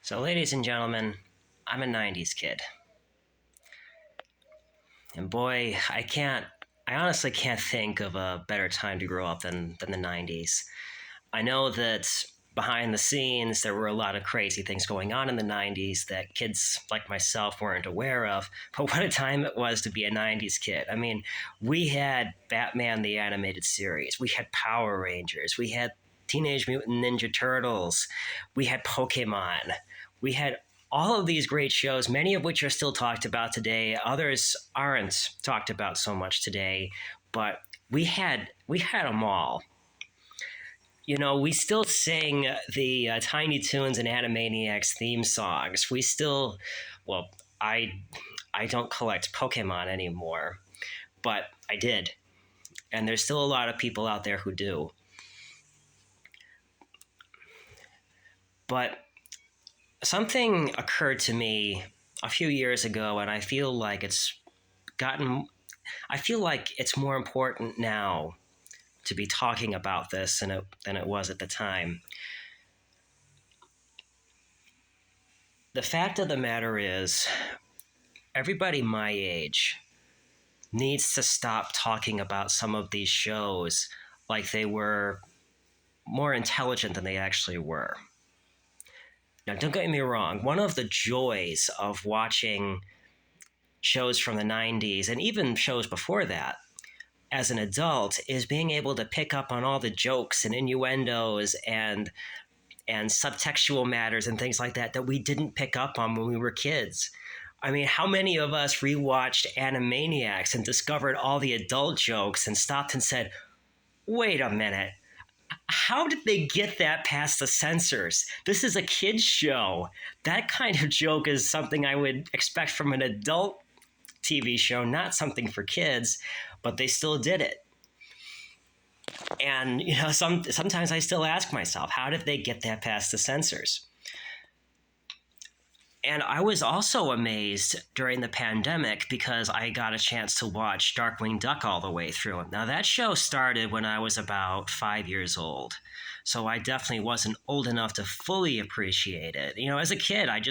So, ladies and gentlemen, I'm a 90's kid. And boy, I honestly can't think of a better time to grow up than the 90's. I know that behind the scenes, there were a lot of crazy things going on in the 90's that kids like myself weren't aware of. But what a time it was to be a 90's kid. I mean, we had Batman the Animated Series, we had Power Rangers, we had Teenage Mutant Ninja Turtles, we had Pokemon, we had all of these great shows, many of which are still talked about today. Others aren't talked about so much today, but we had them all. You know, we still sing the Tiny Toons and Animaniacs theme songs. We still, well, I don't collect Pokemon anymore, but I did, and there's still a lot of people out there who do. But something occurred to me a few years ago, and gotten. I feel like it's more important now to be talking about this than it was at the time. The fact of the matter is, everybody my age needs to stop talking about some of these shows like they were more intelligent than they actually were. Now, don't get me wrong, one of the joys of watching shows from the 90's and even shows before that as an adult is being able to pick up on all the jokes and innuendos and subtextual matters and things like that we didn't pick up on when we were kids. I mean, how many of us rewatched Animaniacs and discovered all the adult jokes and stopped and said, wait a minute, how did they get that past the censors? This is a kid's show. That kind of joke is something I would expect from an adult TV show, not something for kids, but they still did it. And sometimes I still ask myself, how did they get that past the censors? And I was also amazed during the pandemic because I got a chance to watch Darkwing Duck all the way through. Now, that show started when I was about 5 years old. So I definitely wasn't old enough to fully appreciate it. You know, as a kid, I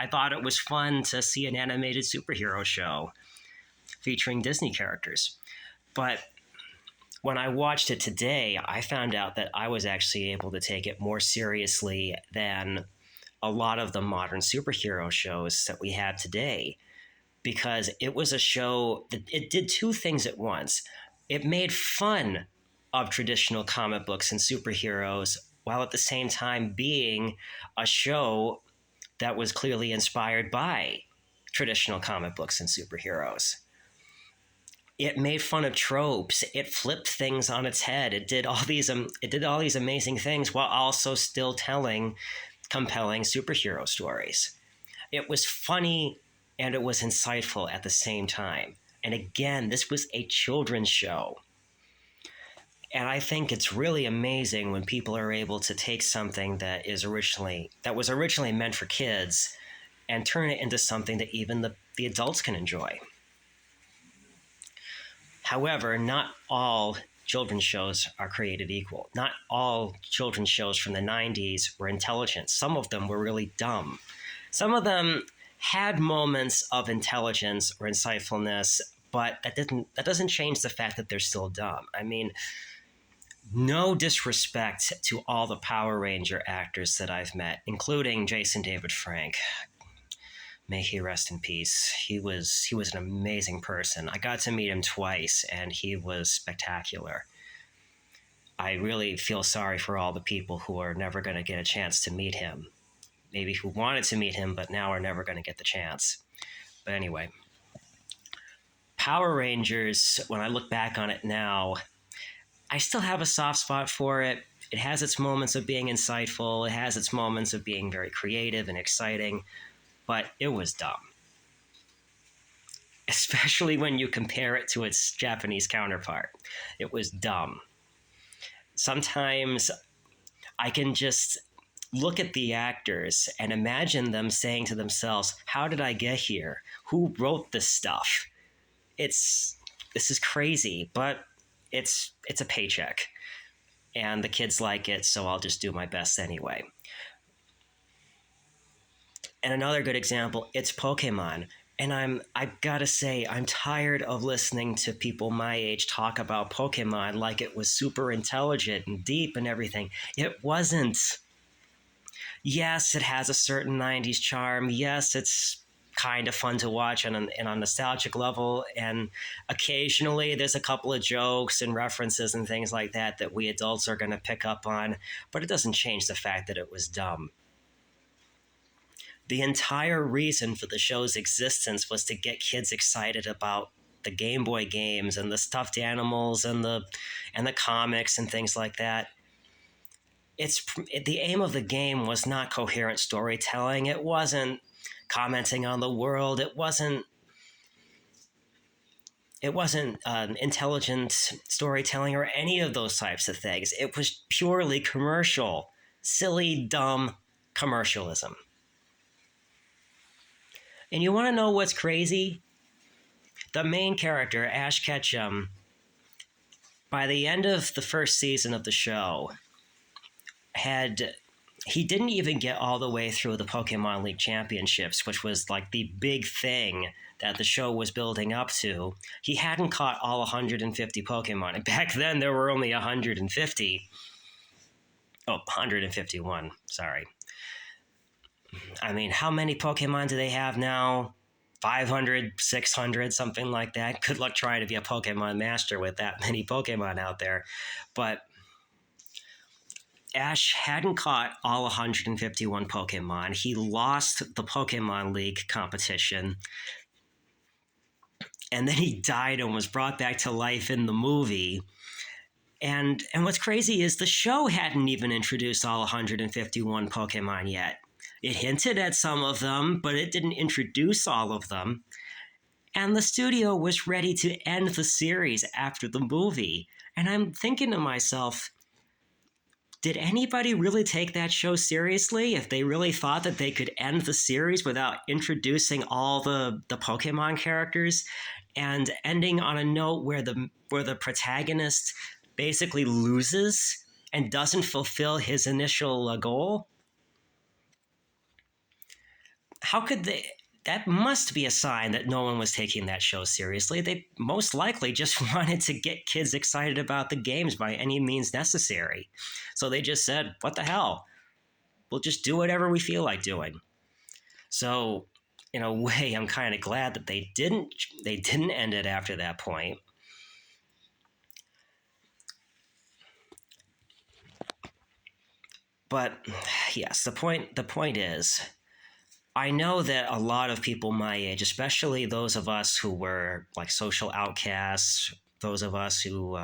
thought it was fun to see an animated superhero show featuring Disney characters. But when I watched it today, I found out that I was actually able to take it more seriously than a lot of the modern superhero shows that we have today, because it was a show that it did two things at once. It made fun of traditional comic books and superheroes while at the same time being a show that was clearly inspired by traditional comic books and superheroes. It made fun of tropes. It flipped things on its head. It did all these amazing things while also still telling compelling superhero stories. It was funny and it was insightful at the same time. And again, this was a children's show. And I think it's really amazing when people are able to take something that was originally meant for kids and turn it into something that even the adults can enjoy. However, not all children's shows are created equal. Not all children's shows from the 90's were intelligent. Some of them were really dumb. Some of them had moments of intelligence or insightfulness, but that doesn't change the fact that they're still dumb. I mean, no disrespect to all the Power Ranger actors that I've met, including Jason David Frank. May he rest in peace. He was an amazing person. I got to meet him twice, and he was spectacular. I really feel sorry for all the people who are never going to get a chance to meet him. Maybe who wanted to meet him, but now are never going to get the chance. But anyway, Power Rangers, when I look back on it now, I still have a soft spot for it. It has its moments of being insightful. It has its moments of being very creative and exciting, but it was dumb, especially when you compare it to its Japanese counterpart. It was dumb. Sometimes I can just look at the actors and imagine them saying to themselves, how did I get here? Who wrote this stuff? This is crazy, but it's a paycheck. And the kids like it, so I'll just do my best anyway. And another good example, it's Pokemon. And I've got to say, I'm tired of listening to people my age talk about Pokemon like it was super intelligent and deep and everything. It wasn't. Yes, it has a certain 90s charm. Yes, it's kind of fun to watch on a nostalgic level. And occasionally there's a couple of jokes and references and things like that that we adults are going to pick up on. But it doesn't change the fact that it was dumb. The entire reason for the show's existence was to get kids excited about the Game Boy games and the stuffed animals and the comics and things like that. The aim of the game was not coherent storytelling. It wasn't commenting on the world. It wasn't intelligent storytelling or any of those types of things. It was purely commercial, silly, dumb commercialism. And you want to know what's crazy? The main character, Ash Ketchum, by the end of the first season of the show, he didn't even get all the way through the Pokemon League Championships, which was like the big thing that the show was building up to. He hadn't caught all 150 Pokemon. And back then, there were only 150. Oh, 151. Sorry. I mean, how many Pokemon do they have now? 500, 600, something like that. Good luck trying to be a Pokemon master with that many Pokemon out there. But Ash hadn't caught all 151 Pokemon. He lost the Pokemon League competition. And then he died and was brought back to life in the movie. And what's crazy is the show hadn't even introduced all 151 Pokemon yet. It hinted at some of them, but it didn't introduce all of them. And the studio was ready to end the series after the movie. And I'm thinking to myself, did anybody really take that show seriously if they really thought that they could end the series without introducing all the Pokemon characters and ending on a note where the protagonist basically loses and doesn't fulfill his initial goal? How could they? That must be a sign that no one was taking that show seriously. They most likely just wanted to get kids excited about the games by any means necessary. So they just said, what the hell? We'll just do whatever we feel like doing. So, in a way, I'm kind of glad that they didn't end it after that point. But yes, the point is, I know that a lot of people my age, especially those of us who were like social outcasts, those of us who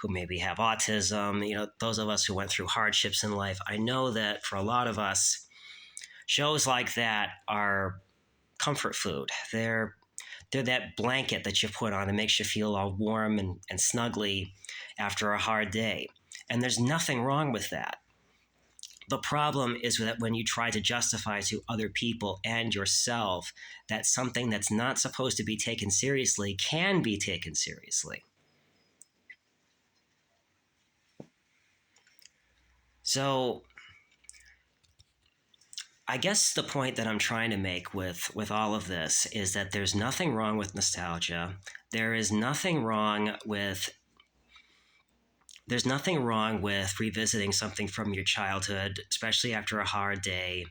maybe have autism, those of us who went through hardships in life, I know that for a lot of us, shows like that are comfort food. They're that blanket that you put on that makes you feel all warm and snuggly after a hard day. And there's nothing wrong with that. The problem is that when you try to justify to other people and yourself that something that's not supposed to be taken seriously can be taken seriously. So I guess the point that I'm trying to make with all of this is that there's nothing wrong with nostalgia. There's nothing wrong with revisiting something from your childhood, especially after a hard day.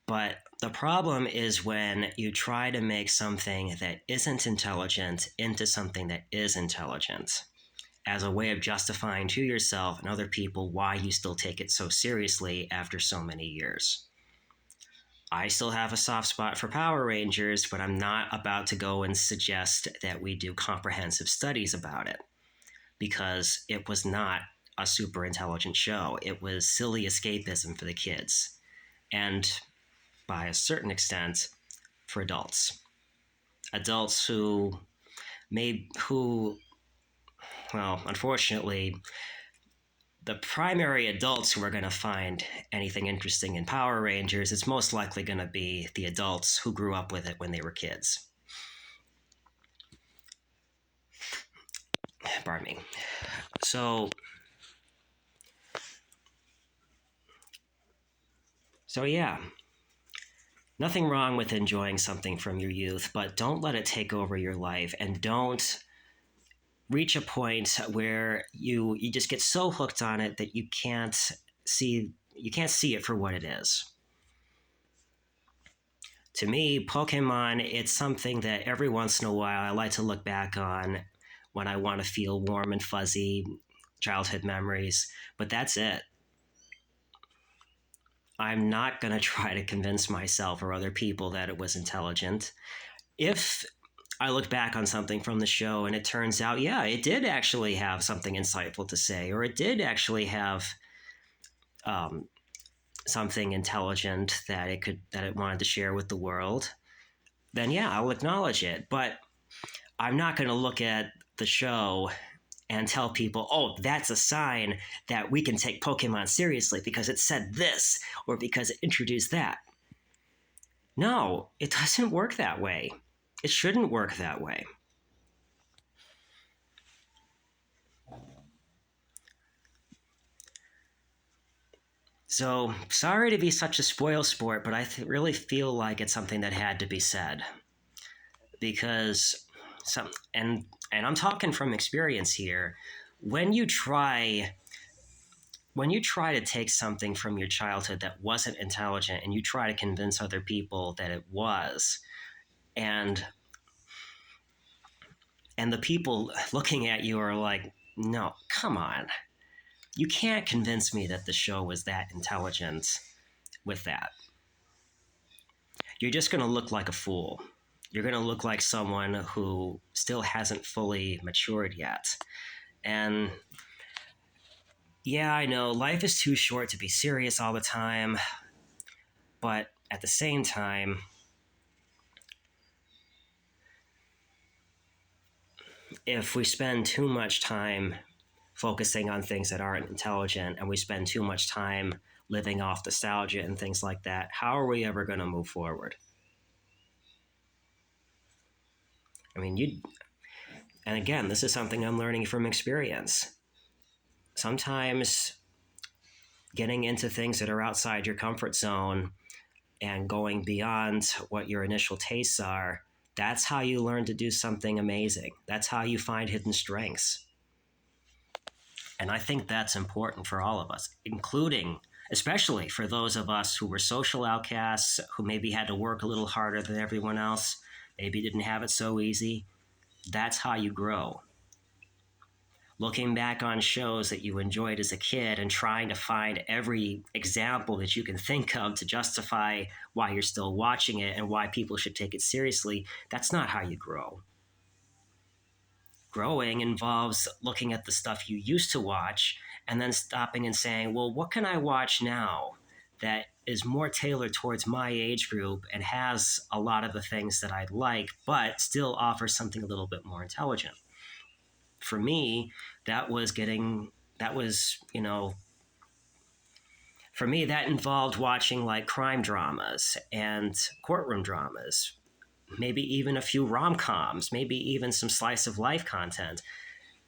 But the problem is when you try to make something that isn't intelligent into something that is intelligent as a way of justifying to yourself and other people why you still take it so seriously after so many years. I still have a soft spot for Power Rangers, but I'm not about to go and suggest that we do comprehensive studies about it, because it was not a super intelligent show. It was silly escapism for the kids, and by a certain extent, for adults. Adults who, unfortunately, the primary adults who are going to find anything interesting in Power Rangers, it's most likely going to be the adults who grew up with it when they were kids. Pardon me. So So, yeah, nothing wrong with enjoying something from your youth, but don't let it take over your life, and don't reach a point where you just get so hooked on it that you can't see it for what it is. To me, Pokemon, it's something that every once in a while I like to look back on when I want to feel warm and fuzzy childhood memories, but that's it. I'm not going to try to convince myself or other people that it was intelligent. If I look back on something from the show and it turns out, yeah, it did actually have something insightful to say, or it did actually have um, something intelligent that it wanted to share with the world, then yeah, I'll acknowledge it. But I'm not going to look at the show and tell people, oh, that's a sign that we can take Pokemon seriously because it said this or because it introduced that. No, it doesn't work that way. It shouldn't work that way. So, sorry to be such a spoil sport, but I really feel like it's something that had to be said because some and I'm talking from experience here. When you try when you try to take something from your childhood that wasn't intelligent and you try to convince other people that it was, and the people looking at you are like, no, come on, you can't convince me that the show was that intelligent with that. You're just going to look like a fool. You're going to look like someone who still hasn't fully matured yet. And yeah, I know life is too short to be serious all the time, but at the same time, if we spend too much time focusing on things that aren't intelligent and we spend too much time living off nostalgia and things like that, how are we ever going to move forward? I mean, and again, this is something I'm learning from experience. Sometimes getting into things that are outside your comfort zone and going beyond what your initial tastes are, that's how you learn to do something amazing. That's how you find hidden strengths. And I think that's important for all of us, including, especially for those of us who were social outcasts, who maybe had to work a little harder than everyone else, maybe didn't have it so easy. That's how you grow. Looking back on shows that you enjoyed as a kid and trying to find every example that you can think of to justify why you're still watching it and why people should take it seriously, that's not how you grow. Growing involves looking at the stuff you used to watch and then stopping and saying, well, what can I watch now that is more tailored towards my age group and has a lot of the things that I'd like, but still offers something a little bit more intelligent? For me, that was getting, that was, for me, that involved watching like crime dramas and courtroom dramas, maybe even a few rom coms, maybe even some slice of life content,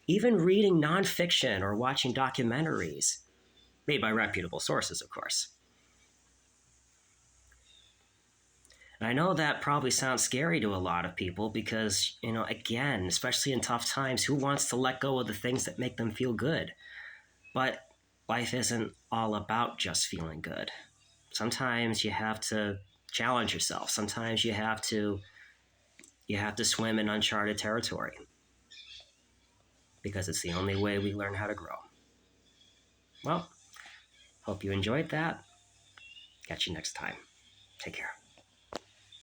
even reading nonfiction or watching documentaries, made by reputable sources, of course. And I know that probably sounds scary to a lot of people because, again, especially in tough times, who wants to let go of the things that make them feel good? But life isn't all about just feeling good. Sometimes you have to challenge yourself. Sometimes you have to swim in uncharted territory because it's the only way we learn how to grow. Well, hope you enjoyed that. Catch you next time. Take care.